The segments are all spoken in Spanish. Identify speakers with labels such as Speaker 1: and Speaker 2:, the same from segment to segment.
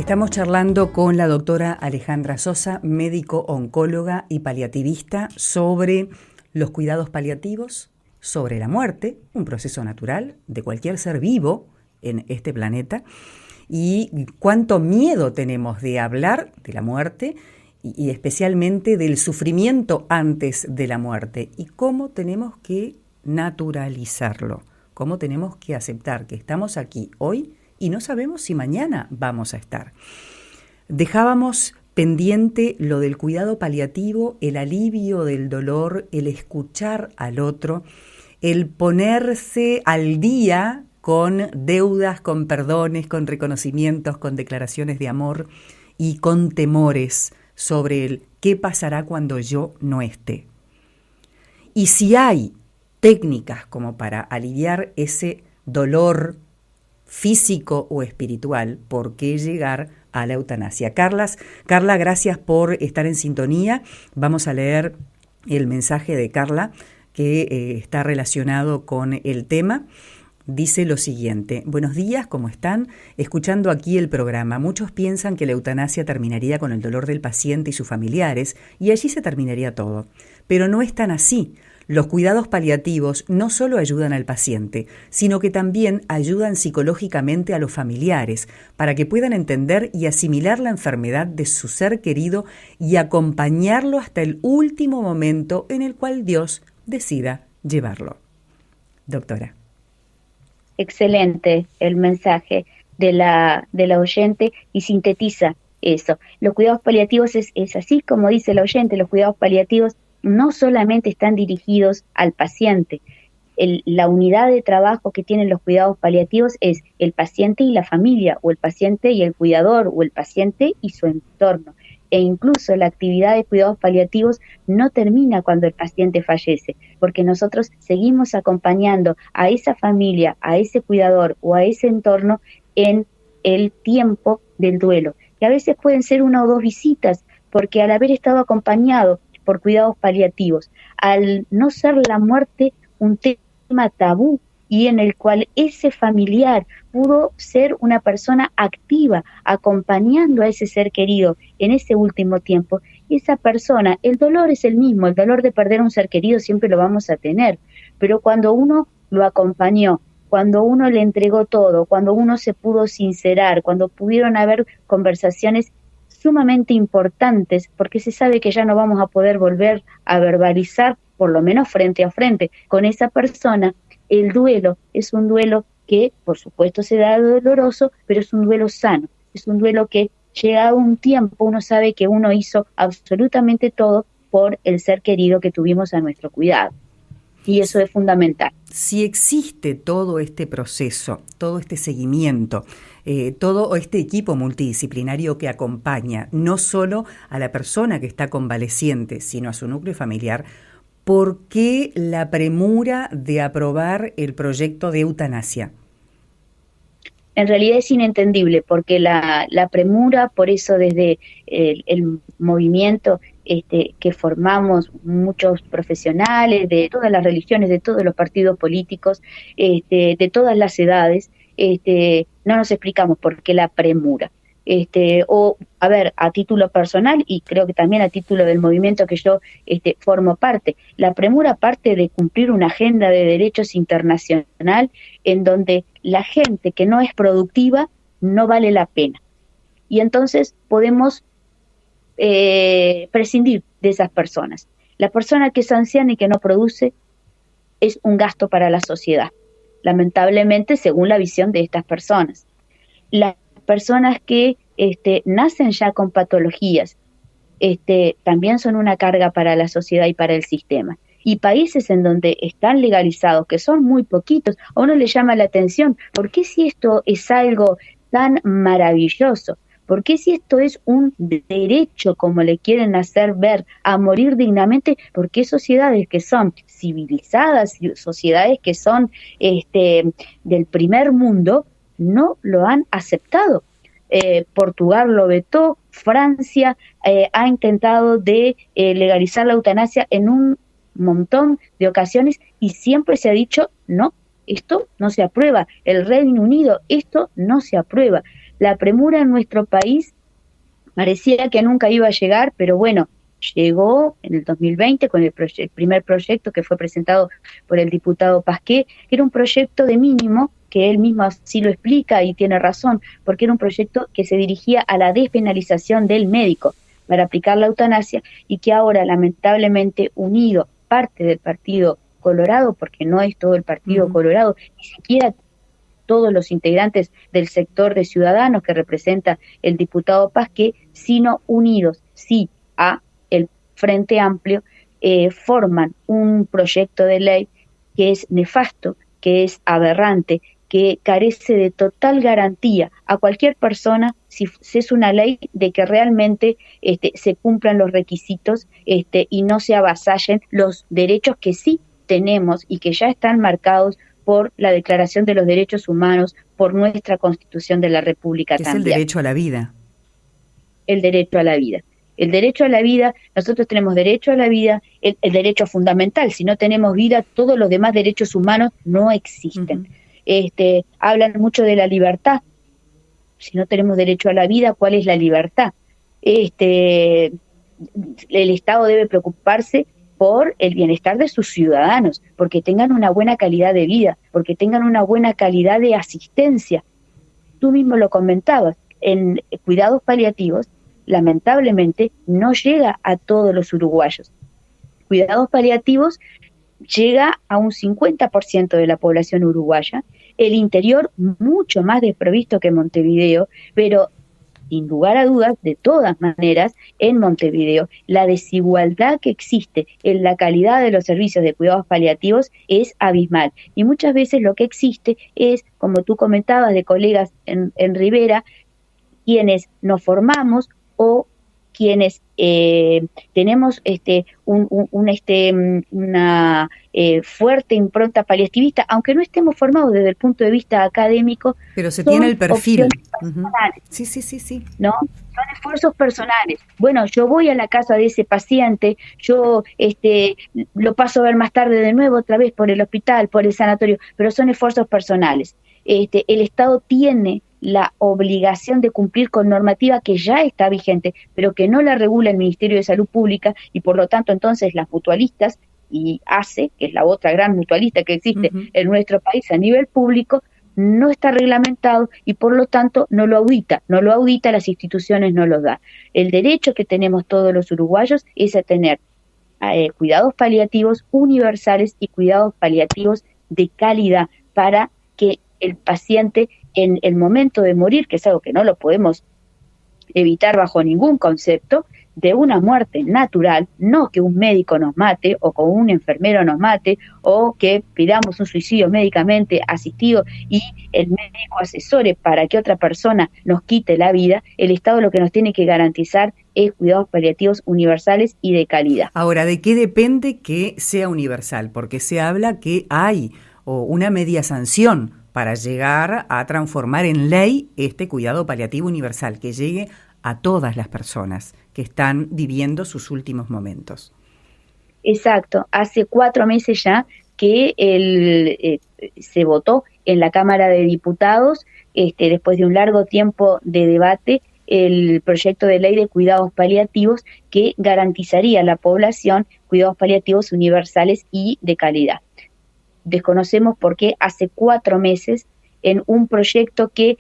Speaker 1: Estamos charlando con la doctora Alejandra Sosa, médico-oncóloga y paliativista, sobre los cuidados paliativos, sobre la muerte, un proceso natural de cualquier ser vivo en este planeta, y cuánto miedo tenemos de hablar de la muerte y especialmente del sufrimiento antes de la muerte, y cómo tenemos que naturalizarlo, cómo tenemos que aceptar que estamos aquí hoy y no sabemos si mañana vamos a estar. Dejábamos pendiente lo del cuidado paliativo, el alivio del dolor, el escuchar al otro, el ponerse al día con deudas, con perdones, con reconocimientos, con declaraciones de amor y con temores sobre el qué pasará cuando yo no esté. Y si hay técnicas como para aliviar ese dolor físico o espiritual, ¿por qué llegar a la eutanasia? Carla, gracias por estar en sintonía. Vamos a leer el mensaje de Carla que está relacionado con el tema. Dice lo siguiente: buenos días, ¿cómo están? Escuchando aquí el programa, muchos piensan que la eutanasia terminaría con el dolor del paciente y sus familiares y allí se terminaría todo. Pero no es tan así. Los cuidados paliativos no solo ayudan al paciente, sino que también ayudan psicológicamente a los familiares para que puedan entender y asimilar la enfermedad de su ser querido y acompañarlo hasta el último momento en el cual Dios decida llevarlo. Doctora.
Speaker 2: Excelente el mensaje de la oyente y sintetiza eso. Los cuidados paliativos es así como dice la oyente, los cuidados paliativos no solamente están dirigidos al paciente. La unidad de trabajo que tienen los cuidados paliativos es el paciente y la familia, o el paciente y el cuidador, o el paciente y su entorno. E incluso la actividad de cuidados paliativos no termina cuando el paciente fallece, porque nosotros seguimos acompañando a esa familia, a ese cuidador o a ese entorno en el tiempo del duelo, que a veces pueden ser 1 o 2 visitas, porque al haber estado acompañado por cuidados paliativos, al no ser la muerte un tema tabú y en el cual ese familiar pudo ser una persona activa, acompañando a ese ser querido en ese último tiempo, esa persona, el dolor es el mismo, el dolor de perder a un ser querido siempre lo vamos a tener, pero cuando uno lo acompañó, cuando uno le entregó todo, cuando uno se pudo sincerar, cuando pudieron haber conversaciones sumamente importantes, porque se sabe que ya no vamos a poder volver a verbalizar, por lo menos frente a frente, con esa persona. El duelo es un duelo que, por supuesto, se da doloroso, pero es un duelo sano, es un duelo que, llegado un tiempo, uno sabe que uno hizo absolutamente todo por el ser querido que tuvimos a nuestro cuidado. Y eso es fundamental.
Speaker 1: Si existe todo este proceso, todo este seguimiento, todo este equipo multidisciplinario que acompaña no solo a la persona que está convaleciente, sino a su núcleo familiar, ¿por qué la premura de aprobar el proyecto de eutanasia?
Speaker 2: En realidad es inentendible, porque la premura, por eso desde el movimiento que formamos muchos profesionales de todas las religiones, de todos los partidos políticos, de todas las edades, no nos explicamos por qué la premura. A título personal, y creo que también a título del movimiento que yo formo parte, la premura parte de cumplir una agenda de derechos internacional en donde la gente que no es productiva no vale la pena. Y entonces podemos prescindir de esas personas. La persona que es anciana y que no produce es un gasto para la sociedad, lamentablemente, según la visión de estas personas. Las personas que nacen ya con patologías también son una carga para la sociedad y para el sistema. Y países en donde están legalizados, que son muy poquitos, a uno le llama la atención, ¿por qué si esto es algo tan maravilloso? ¿Por qué si esto es un derecho, como le quieren hacer ver, a morir dignamente? ¿Por qué sociedades que son civilizadas, sociedades que son del primer mundo, no lo han aceptado? Portugal lo vetó, Francia ha intentado de legalizar la eutanasia en un montón de ocasiones y siempre se ha dicho, no, esto no se aprueba. El Reino Unido, esto no se aprueba. La premura en nuestro país parecía que nunca iba a llegar, pero bueno, llegó en el 2020 con el primer proyecto que fue presentado por el diputado Pasqué, que era un proyecto de mínimo, que él mismo así lo explica y tiene razón, porque era un proyecto que se dirigía a la despenalización del médico para aplicar la eutanasia, y que ahora lamentablemente unido parte del Partido Colorado, porque no es todo el Partido Colorado, ni siquiera todos los integrantes del sector de Ciudadanos que representa el diputado Pasqué, sino unidos, sí, a el Frente Amplio, forman un proyecto de ley que es nefasto, que es aberrante, que carece de total garantía a cualquier persona, si es una ley de que realmente se cumplan los requisitos y no se avasallen los derechos que sí tenemos y que ya están marcados por la Declaración de los Derechos Humanos, por nuestra Constitución de la República también.
Speaker 1: Es el derecho a la vida.
Speaker 2: El derecho a la vida. El derecho a la vida, nosotros tenemos derecho a la vida, el derecho fundamental. Si no tenemos vida, todos los demás derechos humanos no existen. Hablan mucho de la libertad. Si no tenemos derecho a la vida, ¿cuál es la libertad? El Estado debe preocuparse por el bienestar de sus ciudadanos, porque tengan una buena calidad de vida, porque tengan una buena calidad de asistencia. Tú mismo lo comentabas, en cuidados paliativos, lamentablemente, no llega a todos los uruguayos. Cuidados paliativos llega a un 50% de la población uruguaya, el interior mucho más desprovisto que Montevideo, pero sin lugar a dudas, de todas maneras, en Montevideo, la desigualdad que existe en la calidad de los servicios de cuidados paliativos es abismal. Y muchas veces lo que existe es, como tú comentabas, de colegas en Rivera, quienes nos formamos o quienes tenemos una fuerte impronta paliativista, aunque no estemos formados desde el punto de vista académico.
Speaker 1: Pero se tiene el perfil.
Speaker 2: Sí. ¿No? Son esfuerzos personales. Bueno, yo voy a la casa de ese paciente, yo lo paso a ver más tarde de nuevo, otra vez por el hospital, por el sanatorio, pero son esfuerzos personales. El Estado tiene la obligación de cumplir con normativa que ya está vigente, pero que no la regula el Ministerio de Salud Pública, y por lo tanto entonces las mutualistas, y ACE, que es la otra gran mutualista que existe en nuestro país a nivel público, no está reglamentado y por lo tanto no lo audita, las instituciones no lo dan. El derecho que tenemos todos los uruguayos es a tener cuidados paliativos universales y cuidados paliativos de calidad para que el paciente en el momento de morir, que es algo que no lo podemos evitar bajo ningún concepto, de una muerte natural, no que un médico nos mate o que un enfermero nos mate o que pidamos un suicidio médicamente asistido y el médico asesore para que otra persona nos quite la vida. El Estado lo que nos tiene que garantizar es cuidados paliativos universales y de calidad.
Speaker 1: Ahora, ¿de qué depende que sea universal? Porque se habla que hay una media sanción para llegar a transformar en ley este cuidado paliativo universal, que llegue a todas las personas que están viviendo sus últimos momentos.
Speaker 2: Exacto, hace 4 meses ya que se votó en la Cámara de Diputados, después de un largo tiempo de debate, el proyecto de ley de cuidados paliativos que garantizaría a la población cuidados paliativos universales y de calidad. Desconocemos por qué hace 4 meses en un proyecto que,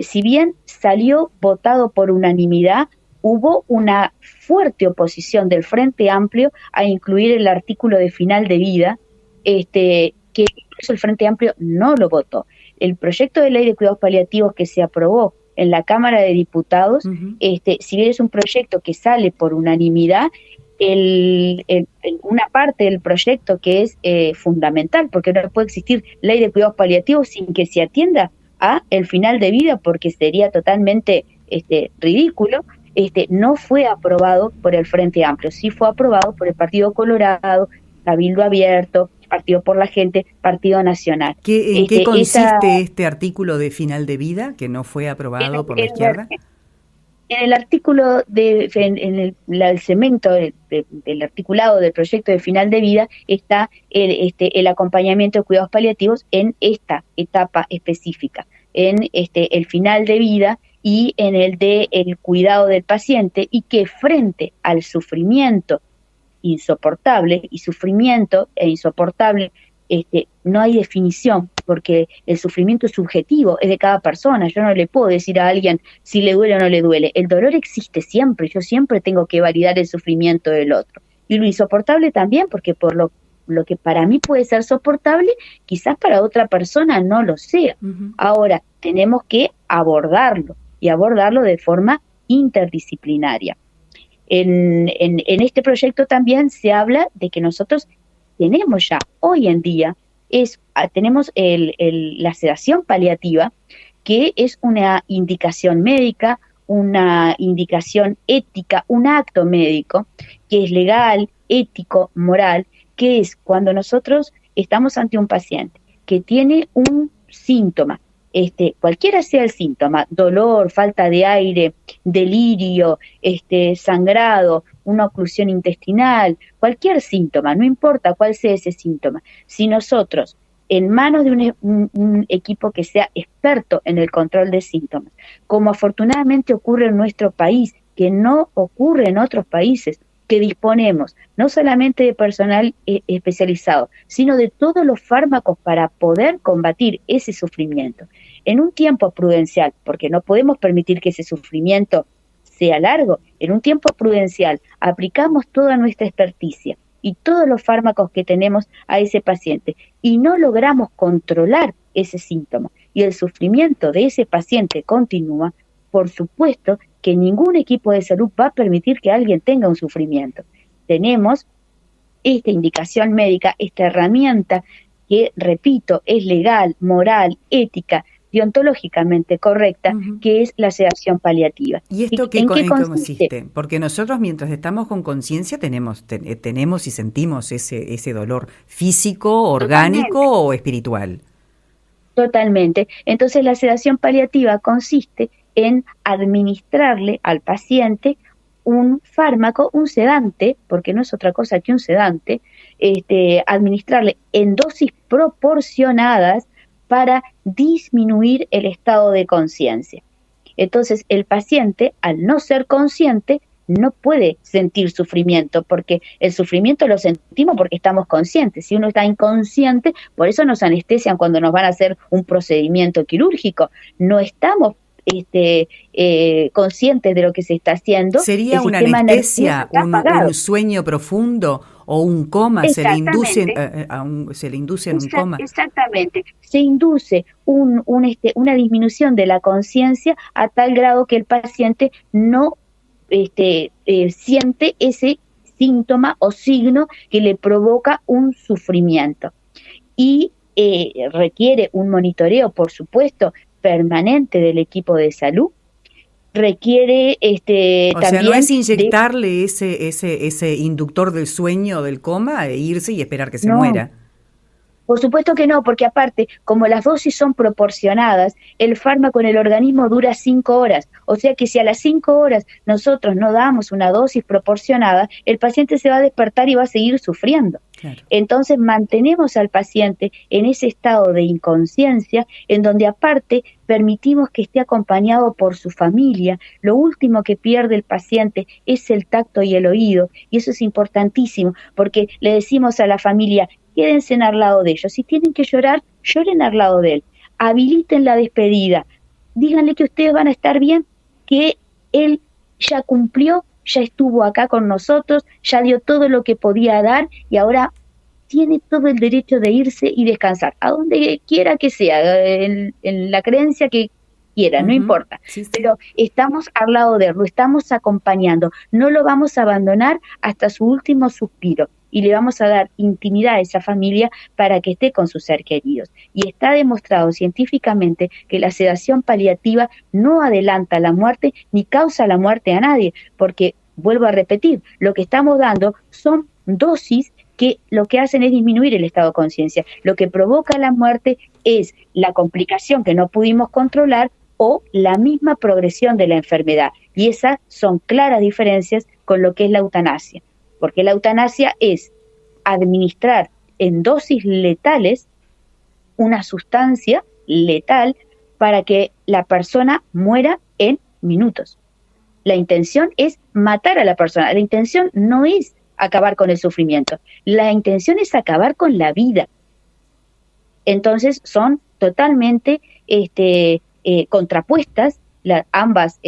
Speaker 2: si bien salió votado por unanimidad, hubo una fuerte oposición del Frente Amplio a incluir el artículo de final de vida, que incluso el Frente Amplio no lo votó. El proyecto de ley de cuidados paliativos que se aprobó en la Cámara de Diputados, si bien es un proyecto que sale por unanimidad, una parte del proyecto que es fundamental, porque no puede existir ley de cuidados paliativos sin que se atienda a el final de vida, porque sería totalmente ridículo, no fue aprobado por el Frente Amplio, sí fue aprobado por el Partido Colorado, Cabildo Abierto, Partido por la Gente, Partido Nacional.
Speaker 1: ¿En qué consiste este artículo de final de vida que no fue aprobado por la izquierda?
Speaker 2: En el artículo, en el cemento del articulado del proyecto de final de vida está el acompañamiento de cuidados paliativos en esta etapa específica. en el final de vida y en el de el cuidado del paciente, y que frente al sufrimiento insoportable, y sufrimiento e insoportable, no hay definición, porque el sufrimiento es subjetivo, es de cada persona. Yo no le puedo decir a alguien si le duele o no le duele. El dolor existe siempre, yo siempre tengo que validar el sufrimiento del otro. Y lo insoportable también, porque por lo que para mí puede ser soportable, quizás para otra persona no lo sea. Uh-huh. Ahora, tenemos que abordarlo, y abordarlo de forma interdisciplinaria. En este proyecto también se habla de que nosotros tenemos ya hoy en día, tenemos la sedación paliativa, que es una indicación médica, una indicación ética, un acto médico que es legal, ético, moral, que es cuando nosotros estamos ante un paciente que tiene un síntoma, cualquiera sea el síntoma, dolor, falta de aire, delirio, sangrado, una oclusión intestinal, cualquier síntoma, no importa cuál sea ese síntoma, si nosotros, en manos de un equipo que sea experto en el control de síntomas, como afortunadamente ocurre en nuestro país, que no ocurre en otros países, que disponemos no solamente de personal especializado, sino de todos los fármacos para poder combatir ese sufrimiento en un tiempo prudencial, porque no podemos permitir que ese sufrimiento sea largo. En un tiempo prudencial aplicamos toda nuestra experticia y todos los fármacos que tenemos a ese paciente, y no logramos controlar ese síntoma, y el sufrimiento de ese paciente continúa, por supuesto que ningún equipo de salud va a permitir que alguien tenga un sufrimiento. Tenemos esta indicación médica, esta herramienta que, repito, es legal, moral, ética, deontológicamente correcta, uh-huh, que es la sedación paliativa.
Speaker 1: ¿Y esto en qué consiste? Porque nosotros, mientras estamos con conciencia, tenemos y sentimos ese dolor físico, orgánico. Totalmente. O espiritual.
Speaker 2: Totalmente. Entonces, la sedación paliativa consiste en administrarle al paciente un fármaco, un sedante, porque no es otra cosa que un sedante, administrarle en dosis proporcionadas para disminuir el estado de conciencia. Entonces, el paciente, al no ser consciente, no puede sentir sufrimiento, porque el sufrimiento lo sentimos porque estamos conscientes. Si uno está inconsciente, por eso nos anestesian cuando nos van a hacer un procedimiento quirúrgico. No estamos conscientes de lo que se está haciendo.
Speaker 1: ¿Sería una anestesia, un sueño profundo o un coma? ¿Se le induce en un coma?
Speaker 2: Exactamente. Se induce una disminución de la conciencia a tal grado que el paciente no siente ese síntoma o signo que le provoca un sufrimiento. Y requiere un monitoreo, por supuesto, permanente del equipo de salud. Requiere
Speaker 1: o también... sea, no es inyectarle ese inductor del sueño, del coma, e irse y esperar que se muera.
Speaker 2: Por supuesto que no, porque aparte, como las dosis son proporcionadas, el fármaco en el organismo dura 5 horas. O sea que si a las 5 horas nosotros no damos una dosis proporcionada, el paciente se va a despertar y va a seguir sufriendo. Claro. Entonces mantenemos al paciente en ese estado de inconsciencia, en donde aparte permitimos que esté acompañado por su familia. Lo último que pierde el paciente es el tacto y el oído, y eso es importantísimo, porque le decimos a la familia: quédense al lado de ellos. Si tienen que llorar, lloren al lado de él. Habiliten la despedida. Díganle que ustedes van a estar bien, que él ya cumplió, ya estuvo acá con nosotros, ya dio todo lo que podía dar y ahora tiene todo el derecho de irse y descansar, a donde quiera que sea, en la creencia que quiera, no importa. Sí. Pero estamos al lado de él, lo estamos acompañando, no lo vamos a abandonar hasta su último suspiro. Y le vamos a dar intimidad a esa familia para que esté con sus seres queridos. Y está demostrado científicamente que la sedación paliativa no adelanta la muerte ni causa la muerte a nadie, porque, vuelvo a repetir, lo que estamos dando son dosis que lo que hacen es disminuir el estado de conciencia. Lo que provoca la muerte es la complicación que no pudimos controlar o la misma progresión de la enfermedad. Y esas son claras diferencias con lo que es la eutanasia. Porque la eutanasia es administrar en dosis letales una sustancia letal para que la persona muera en minutos. La intención es matar a la persona. La intención no es acabar con el sufrimiento. La intención es acabar con la vida. Entonces son totalmente contrapuestas ambas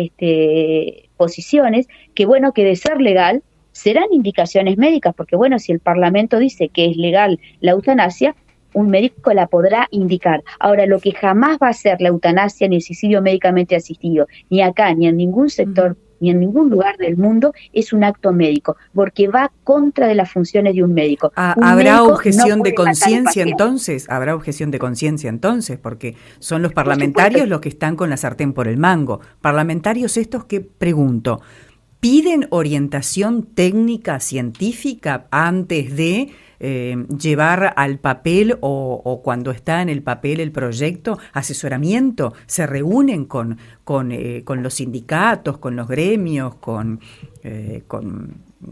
Speaker 2: posiciones, que bueno, que de ser legal serán indicaciones médicas, porque bueno, si el Parlamento dice que es legal la eutanasia, un médico la podrá indicar. Ahora, lo que jamás va a ser la eutanasia ni el suicidio médicamente asistido, ni acá, ni en ningún sector, ni en ningún lugar del mundo, es un acto médico, porque va contra de las funciones de un médico.
Speaker 1: ¿Habrá objeción de conciencia entonces? ¿Habrá objeción de conciencia entonces? Porque son los parlamentarios los que están con la sartén por el mango. Parlamentarios estos que, pregunto, ¿piden orientación técnica, científica antes de llevar al papel o cuando está en el papel el proyecto, asesoramiento? ¿Se reúnen con los sindicatos, con los gremios, con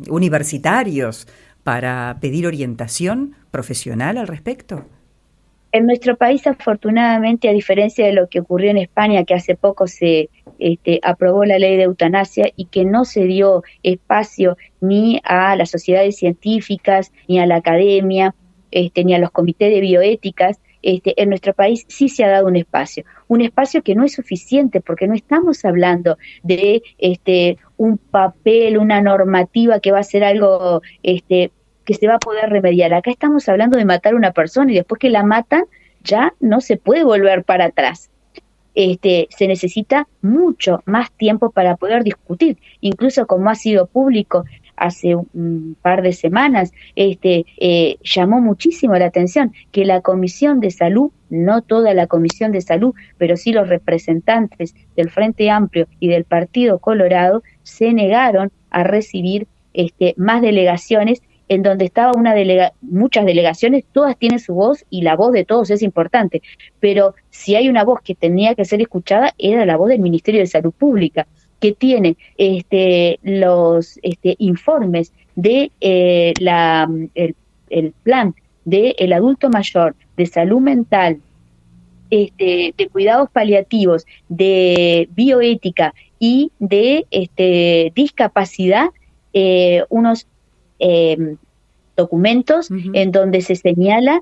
Speaker 1: universitarios para pedir orientación profesional al respecto?
Speaker 2: En nuestro país, afortunadamente, a diferencia de lo que ocurrió en España, que hace poco se aprobó la ley de eutanasia y que no se dio espacio ni a las sociedades científicas, ni a la academia, ni a los comités de bioéticas, en nuestro país sí se ha dado un espacio que no es suficiente, porque no estamos hablando de un papel, una normativa que va a ser algo que se va a poder remediar. Acá estamos hablando de matar a una persona y después que la matan ya no se puede volver para atrás. Se necesita mucho más tiempo para poder discutir. Incluso como ha sido público hace un par de semanas, llamó muchísimo la atención que la Comisión de Salud, no toda la Comisión de Salud, pero sí los representantes del Frente Amplio y del Partido Colorado, se negaron a recibir más delegaciones, en donde estaba muchas delegaciones, todas tienen su voz y la voz de todos es importante, pero si hay una voz que tenía que ser escuchada, era la voz del Ministerio de Salud Pública, que tiene los informes de el plan del adulto mayor, de salud mental, de cuidados paliativos, de bioética y de discapacidad, unos documentos en donde se señala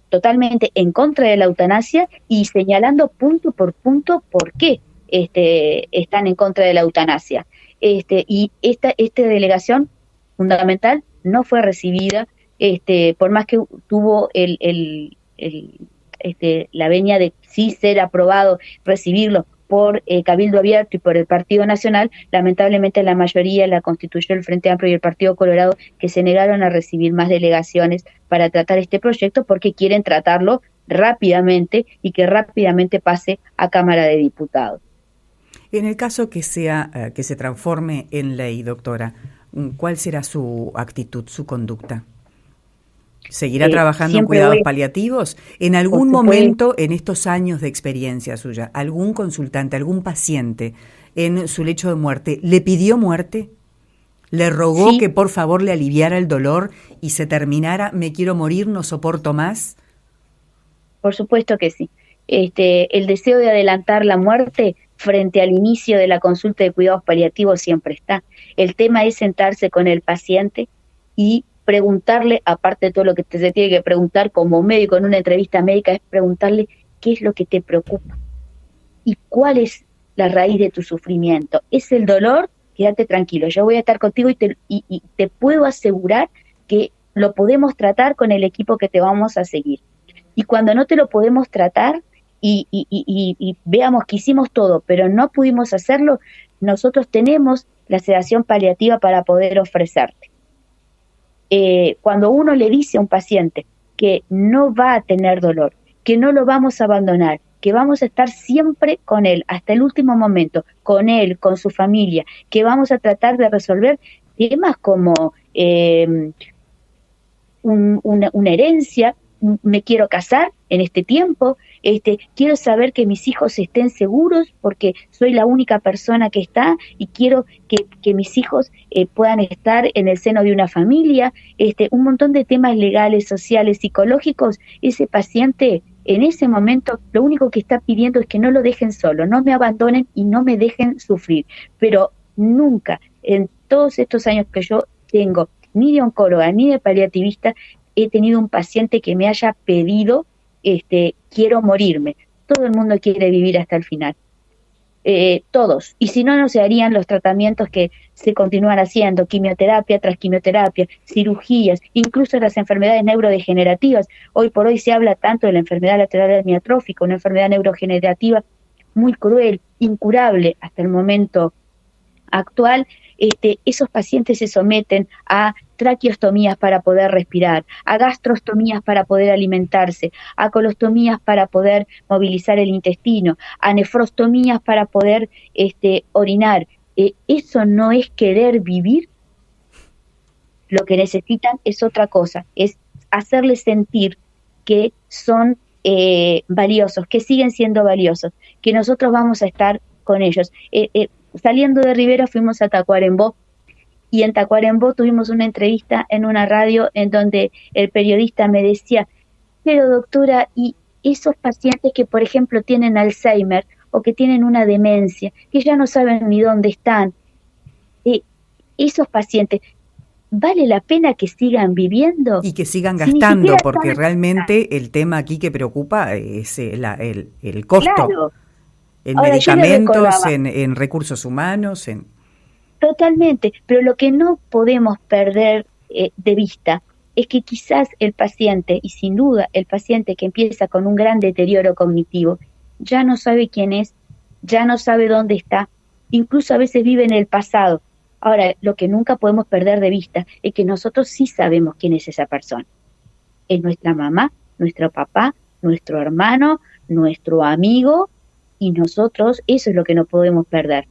Speaker 2: totalmente en contra de la eutanasia y señalando punto por punto por qué están en contra de la eutanasia. Y esta delegación fundamental no fue recibida, por más que tuvo la venia de sí ser aprobado, recibirlo por Cabildo Abierto y por el Partido Nacional. Lamentablemente la mayoría la constituyó el Frente Amplio y el Partido Colorado, que se negaron a recibir más delegaciones para tratar este proyecto porque quieren tratarlo rápidamente y que rápidamente pase a Cámara de Diputados.
Speaker 1: En el caso que se transforme en ley, doctora, ¿cuál será su actitud, su conducta? ¿Seguirá trabajando en cuidados paliativos? ¿En algún momento, en estos años de experiencia suya, algún consultante, algún paciente en su lecho de muerte le pidió muerte? ¿Le rogó que por favor le aliviara el dolor y se terminara, me quiero morir, no soporto más?
Speaker 2: Por supuesto que sí. El deseo de adelantar la muerte frente al inicio de la consulta de cuidados paliativos siempre está. El tema es sentarse con el paciente y preguntarle, aparte de todo lo que se tiene que preguntar como médico en una entrevista médica, es preguntarle qué es lo que te preocupa y cuál es la raíz de tu sufrimiento. ¿Es el dolor? Quédate tranquilo, yo voy a estar contigo y te puedo asegurar que lo podemos tratar con el equipo que te vamos a seguir. Y cuando no te lo podemos tratar y veamos que hicimos todo, pero no pudimos hacerlo, nosotros tenemos la sedación paliativa para poder ofrecerte. Cuando uno le dice a un paciente que no va a tener dolor, que no lo vamos a abandonar, que vamos a estar siempre con él hasta el último momento, con él, con su familia, que vamos a tratar de resolver temas como una herencia, me quiero casar en este tiempo, quiero saber que mis hijos estén seguros porque soy la única persona que está y quiero que mis hijos puedan estar en el seno de una familia, un montón de temas legales, sociales, psicológicos. Ese paciente en ese momento lo único que está pidiendo es que no lo dejen solo, no me abandonen y no me dejen sufrir. Pero nunca, en todos estos años que yo tengo, ni de oncóloga ni de paliativista, he tenido un paciente que me haya pedido, quiero morirme. Todo el mundo quiere vivir hasta el final. Todos, y si no, no se harían los tratamientos que se continúan haciendo, quimioterapia tras quimioterapia, cirugías, incluso las enfermedades neurodegenerativas. Hoy por hoy se habla tanto de la enfermedad lateral amiotrófica, una enfermedad neurodegenerativa muy cruel, incurable hasta el momento actual. Esos pacientes se someten a traqueostomías para poder respirar, a gastrostomías para poder alimentarse, a colostomías para poder movilizar el intestino, a nefrostomías para poder orinar. Eso no es querer vivir. Lo que necesitan es otra cosa, es hacerles sentir que son valiosos, que siguen siendo valiosos, que nosotros vamos a estar con ellos. Saliendo de Rivera fuimos a Tacuarembó, y en Tacuarembó tuvimos una entrevista en una radio en donde el periodista me decía, pero doctora, y esos pacientes que por ejemplo tienen Alzheimer o que tienen una demencia, que ya no saben ni dónde están, esos pacientes, ¿vale la pena que sigan viviendo?
Speaker 1: Y que sigan gastando, porque realmente el tema aquí que preocupa es el costo.
Speaker 2: Claro.
Speaker 1: En medicamentos, en recursos humanos,
Speaker 2: Totalmente, pero lo que no podemos perder de vista es que quizás el paciente, y sin duda el paciente que empieza con un gran deterioro cognitivo, ya no sabe quién es, ya no sabe dónde está, incluso a veces vive en el pasado. Ahora, lo que nunca podemos perder de vista es que nosotros sí sabemos quién es esa persona. Es nuestra mamá, nuestro papá, nuestro hermano, nuestro amigo, y nosotros, eso es lo que no podemos perder.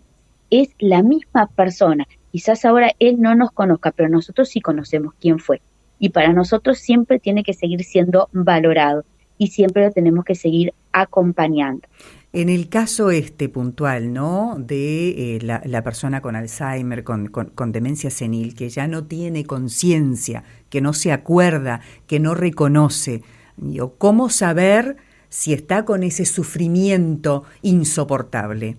Speaker 2: Es la misma persona. Quizás ahora él no nos conozca, pero nosotros sí conocemos quién fue. Y para nosotros siempre tiene que seguir siendo valorado y siempre lo tenemos que seguir acompañando.
Speaker 1: En el caso puntual, ¿no? De la persona con Alzheimer, con demencia senil, que ya no tiene conciencia, que no se acuerda, que no reconoce, ¿cómo saber si está con ese sufrimiento insoportable?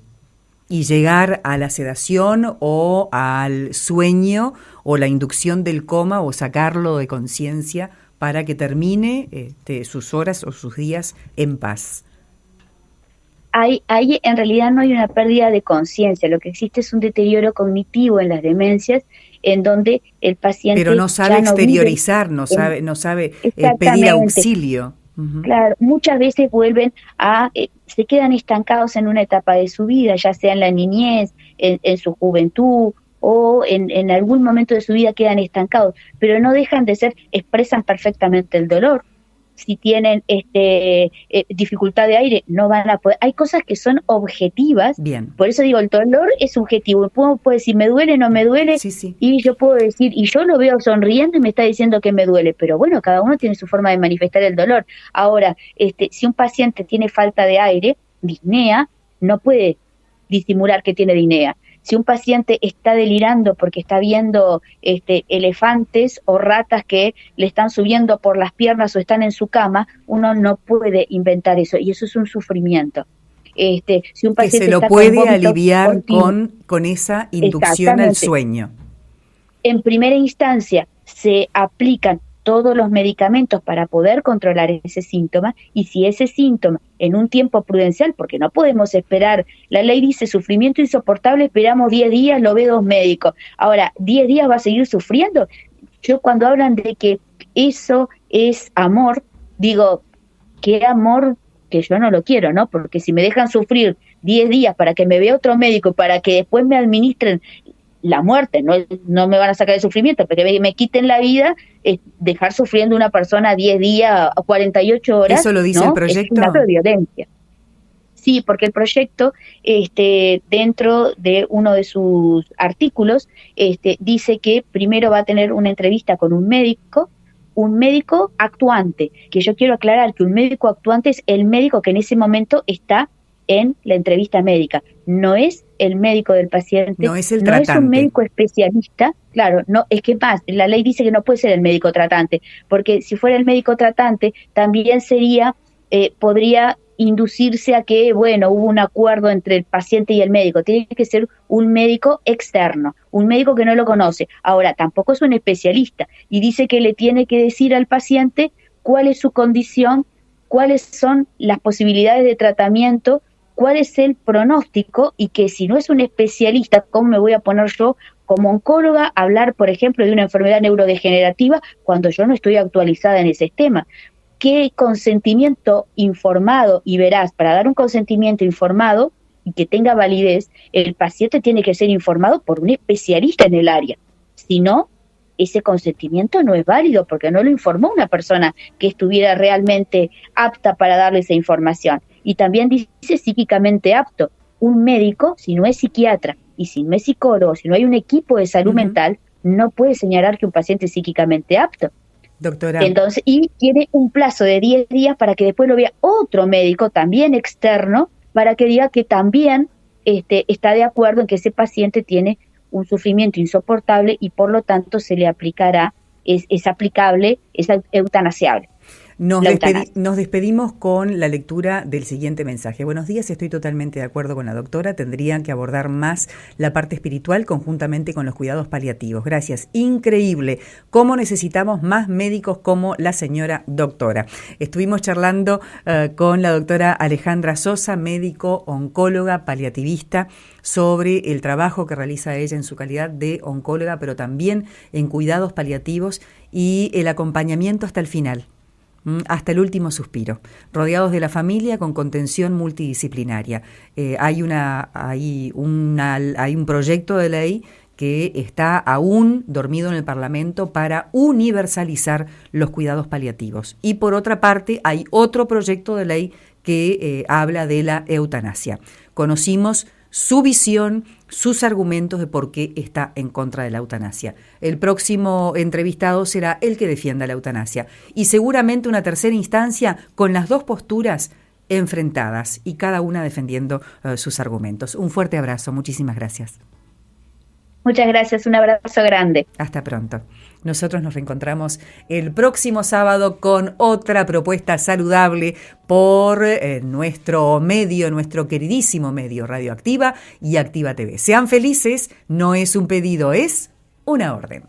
Speaker 1: Y llegar a la sedación o al sueño o la inducción del coma o sacarlo de conciencia para que termine sus horas o sus días en paz.
Speaker 2: Ahí en realidad no hay una pérdida de conciencia, lo que existe es un deterioro cognitivo en las demencias, en donde el paciente
Speaker 1: pero no sabe exteriorizar, no sabe pedir auxilio. Uh-huh.
Speaker 2: Claro, muchas veces vuelven se quedan estancados en una etapa de su vida, ya sea en la niñez, en su juventud, o en algún momento de su vida quedan estancados, pero no dejan de ser, expresan perfectamente el dolor. Si tienen dificultad de aire, no van a poder. Hay cosas que son objetivas.
Speaker 1: Bien.
Speaker 2: Por eso digo, el dolor es subjetivo. Puedo decir, me duele, no me duele,
Speaker 1: sí.
Speaker 2: Y yo puedo decir, y yo lo veo sonriendo y me está diciendo que me duele, pero bueno, cada uno tiene su forma de manifestar el dolor. Ahora, si un paciente tiene falta de aire, disnea, no puede disimular que tiene disnea. Si un paciente está delirando porque está viendo elefantes o ratas que le están subiendo por las piernas o están en su cama, uno no puede inventar eso, y eso es un sufrimiento. Si un paciente
Speaker 1: que se lo
Speaker 2: está
Speaker 1: puede aliviar con esa inducción al sueño.
Speaker 2: En primera instancia se aplican todos los medicamentos para poder controlar ese síntoma, y si ese síntoma en un tiempo prudencial, porque no podemos esperar, la ley dice sufrimiento insoportable, esperamos 10 días, lo ve 2 médicos. Ahora, 10 días va a seguir sufriendo. Yo cuando hablan de que eso es amor, digo, ¿qué amor? Que yo no lo quiero, ¿no? Porque si me dejan sufrir 10 días para que me vea otro médico, para que después me administren la muerte, no me van a sacar el sufrimiento, porque me quiten la vida, dejar sufriendo una persona 10 días o 48 horas.
Speaker 1: ¿Eso lo dice el proyecto?
Speaker 2: Es un acto de violencia. Sí, porque el proyecto, dentro de uno de sus artículos, dice que primero va a tener una entrevista con un médico actuante, que yo quiero aclarar que un médico actuante es el médico que en ese momento está en la entrevista médica, no es el médico del paciente,
Speaker 1: no es el tratante,
Speaker 2: no es un médico especialista, claro, no, es que más, la ley dice que no puede ser el médico tratante, porque si fuera el médico tratante también sería podría inducirse a que, bueno, hubo un acuerdo entre el paciente y el médico. Tiene que ser un médico externo, un médico que no lo conoce. Ahora, tampoco es un especialista y dice que le tiene que decir al paciente cuál es su condición, cuáles son las posibilidades de tratamiento, cuál es el pronóstico, y que si no es un especialista, ¿cómo me voy a poner yo como oncóloga a hablar, por ejemplo, de una enfermedad neurodegenerativa cuando yo no estoy actualizada en ese tema? ¿Qué consentimiento informado y veraz? Para dar un consentimiento informado y que tenga validez, el paciente tiene que ser informado por un especialista en el área. Si no, ese consentimiento no es válido porque no lo informó una persona que estuviera realmente apta para darle esa información. Y también dice psíquicamente apto. Un médico, si no es psiquiatra y si no es psicólogo, si no hay un equipo de salud mental, no puede señalar que un paciente es psíquicamente apto.
Speaker 1: Doctora.
Speaker 2: Entonces, y tiene un plazo de 10 días para que después lo vea otro médico, también externo, para que diga que también está de acuerdo en que ese paciente tiene un sufrimiento insoportable y por lo tanto se le aplicará, es aplicable, es eutanasiable.
Speaker 1: Nos despedimos con la lectura del siguiente mensaje. Buenos días, estoy totalmente de acuerdo con la doctora. Tendrían que abordar más la parte espiritual conjuntamente con los cuidados paliativos. Gracias. Increíble cómo necesitamos más médicos como la señora doctora. Estuvimos charlando con la doctora Alejandra Sosa, médico, oncóloga, paliativista, sobre el trabajo que realiza ella en su calidad de oncóloga, pero también en cuidados paliativos y el acompañamiento hasta el final. Hasta el último suspiro, rodeados de la familia con contención multidisciplinaria. Hay un proyecto de ley que está aún dormido en el Parlamento para universalizar los cuidados paliativos. Y por otra parte, hay otro proyecto de ley que habla de la eutanasia. Conocimos su visión, sus argumentos de por qué está en contra de la eutanasia. El próximo entrevistado será el que defienda la eutanasia y seguramente una tercera instancia con las dos posturas enfrentadas y cada una defendiendo sus argumentos. Un fuerte abrazo, muchísimas gracias.
Speaker 2: Muchas gracias, un abrazo grande.
Speaker 1: Hasta pronto. Nosotros nos reencontramos el próximo sábado con otra propuesta saludable por nuestro medio, nuestro queridísimo medio Radioactiva y Activa TV. Sean felices, no es un pedido, es una orden.